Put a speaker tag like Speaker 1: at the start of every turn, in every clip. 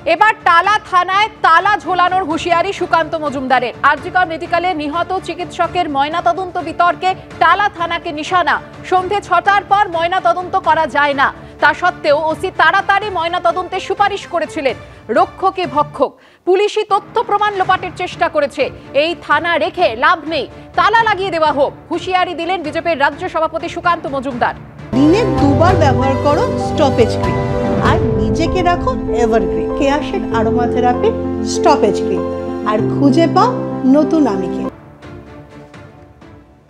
Speaker 1: এবার টালা থানায় তালা ঝোলানোর হুঁশিয়ারি সুকান্ত মজুমদারের। আরজিকর মেডিকেলে নিহত চিকিৎসকের ময়নাতদন্ত বিতর্কে টালা থানাকে নিশানা। সন্ধে ৬টার পর ময়নাতদন্ত করা যায় না, তা সত্ত্বেও ওসি তাড়াতাড়ি ময়নাতদন্তের সুপারিশ করেছিলেন। রক্ষকে ভক্ষক, পুলিশি তথ্য প্রমাণ লোপাটের চেষ্টা করেছে। এই থানা রেখে লাভ নেই, তালা লাগিয়ে দেওয়া হোক, হুঁশিয়ারি দিলেন বিজেপির রাজ্য সভাপতি সুকান্ত মজুমদার।
Speaker 2: দিনে দুবার ব্যবহার করো স্টপেজ ক্রিম আর নিজেকে রাখো evergreen Keya Seth aromatherapy stop age cream আর খুঁজে পাও নতুন আমিকে।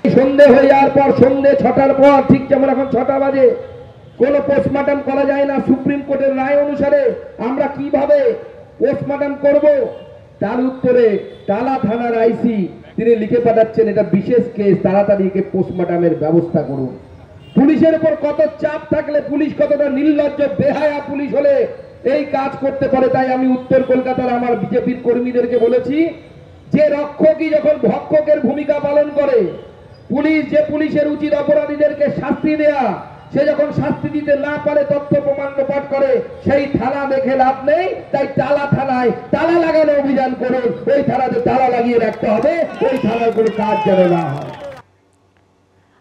Speaker 3: সন্ধে হয়ে যাওয়ার পর সন্ধে ৬টার পর ঠিক যেমন এখন ৬টা বাজে কোনো পোস্টমর্টম করা যায় না। সুপ্রিম কোর্টের রায় অনুসারে আমরা কিভাবে পোস্টমর্টম করব, তার উত্তরে টালা থানার আইসি তিনি লিখে পাঠাচ্ছেন, এটা বিশেষ কেস, তাড়াতাড়ি একে পোস্টমর্টমের ব্যবস্থা করুন। পুলিশের উপর কত চাপ থাকলে, পুলিশ কতটা নির্লজ্জ বেহায়া পুলিশ হলে এই কাজ করতে পারে। তাই আমি উত্তর কলকাতার আমার বিজেপির কর্মীদেরকে বলেছি যে রক্ষকই যখন ভক্ষকের ভূমিকা পালন করে, পুলিশ যে পুলিশের উচিত অপরাধীদেরকে শাস্তি দেয়া, সে যখন শাস্তি দিতে না পারে, তথ্য প্রমাণ লোপাট করে, সেই থানা দেখে লাভ নেই। তাই টালা থানায় তালা লাগানো অভিযান করুন, ওই থানাতে তালা লাগিয়ে রাখতে হবে, ওই থানার কোনো কাজ যেন না হয়।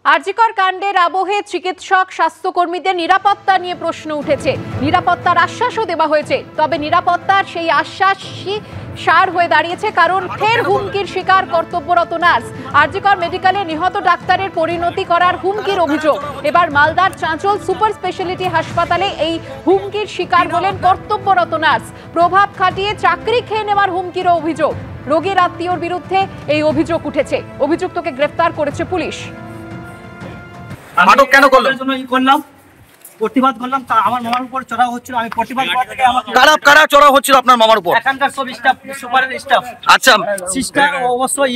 Speaker 1: আরজিকর কাণ্ডের আবহে চিকিৎসক স্বাস্থ্যকর্মীদের নিরাপত্তা নিয়ে প্রশ্ন উঠেছে। নিরাপত্তার আশ্বাসও দেওয়া হয়েছে, তবে নিরাপত্তার সেই আশ্বাসই সার হয়ে দাঁড়িয়েছে, কারণ ফের হুমকির শিকার কর্তব্যরত নার্স। আরজিকর মেডিকেলে নিহত ডাক্তারের পরিণতি করার হুমকির অভিযোগ। এবার মালদার চাঁচল সুপার স্পেশালিটি হাসপাতালে এই হুমকির শিকার হলেন কর্তব্যরত নার্স। প্রভাব খাটিয়ে চাকরি খেয়ে নেওয়ার হুমকিরও অভিযোগ। রোগীর আত্মীয়র বিরুদ্ধে এই অভিযোগ উঠেছে। অভিযুক্তকে গ্রেফতার করেছে পুলিশ।
Speaker 4: আটক কেন করলো?
Speaker 5: করলাম, প্রতিবাদ করলাম, আমার মামার উপর চড়াও হচ্ছিল। আমি প্রতিবাদ করতে আমাকে
Speaker 4: কারা চড়াও হচ্ছিল আপনার মামার উপর?
Speaker 5: এখানকার সব স্টাফ, সুপারের স্টাফ।
Speaker 4: আচ্ছা,
Speaker 5: সিস্টার অবশ্যই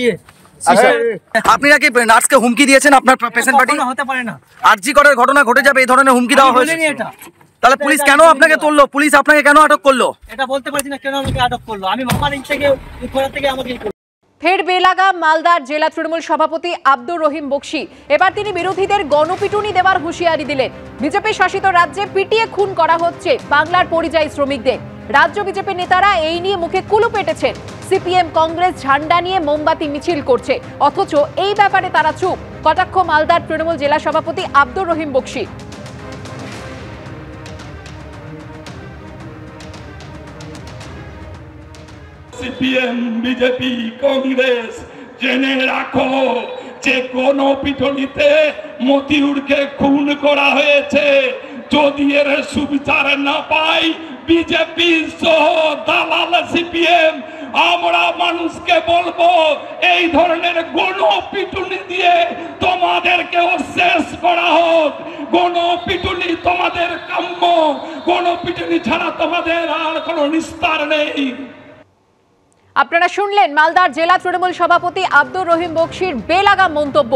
Speaker 4: আপনি নাকি নার্সকে হুমকি দিয়েছেন আপনার পেশেন্ট পার্টি?
Speaker 5: হতে পারে না,
Speaker 4: আরজিকরের ঘটনা ঘটে যাবে এই ধরনের হুমকি দেওয়া হয়েছে।
Speaker 5: এটা
Speaker 4: তাহলে পুলিশ কেন আপনাকে তুললো? পুলিশ আপনাকে কেন আটক করলো?
Speaker 5: এটা বলতে পারছি না কেন আমাকে আটক করলো। আমি মামার থেকে আমাকে
Speaker 1: ফের বেলাগাম মালদার জেলা তৃণমূল সভাপতি আব্দুর রহিম বক্সি। এবার তিনি বিরোধীদের গণপিটুনি দেওয়ার হুঁশিয়ারি দিলেন। বিজেপি শাসিত রাজ্যে পিটিয়ে খুন করা হচ্ছে বাংলার পরিযায়ী শ্রমিকদের। রাজ্য বিজেপি নেতারা এই নিয়ে মুখে কুলু পেটেছেন। সিপিএম কংগ্রেস ঝান্ডা নিয়ে মোমবাতি মিছিল করছে, অথচ এই ব্যাপারে তারা চুপ। কটাক্ষ মালদার তৃণমূল জেলা সভাপতি আব্দুর রহিম বক্সি।
Speaker 6: সিপিএম, বিজেপি, কংগ্রেস জেনে রাখো যে গণপিটুনিতে মতিউরকে খুন করা হয়েছে। যদি এর সুবিচার না পাই, বিজেপি সহ দালাল সিপিএম আমরা মানুষকে বলবো এই ধরনের গণপিটুনি দিয়ে তোমাদেরকেও শেষ করা হোক। গণপিটুনি তোমাদের কাম্য, গণপিটুনি ছাড়া তোমাদের আর কোনো নিস্তার নেই।
Speaker 1: আপনারা শুনলেন মালদার জেলা তৃণমূল সভাপতি আব্দুর রহিম বক্সির বেলাগাম মন্তব্য।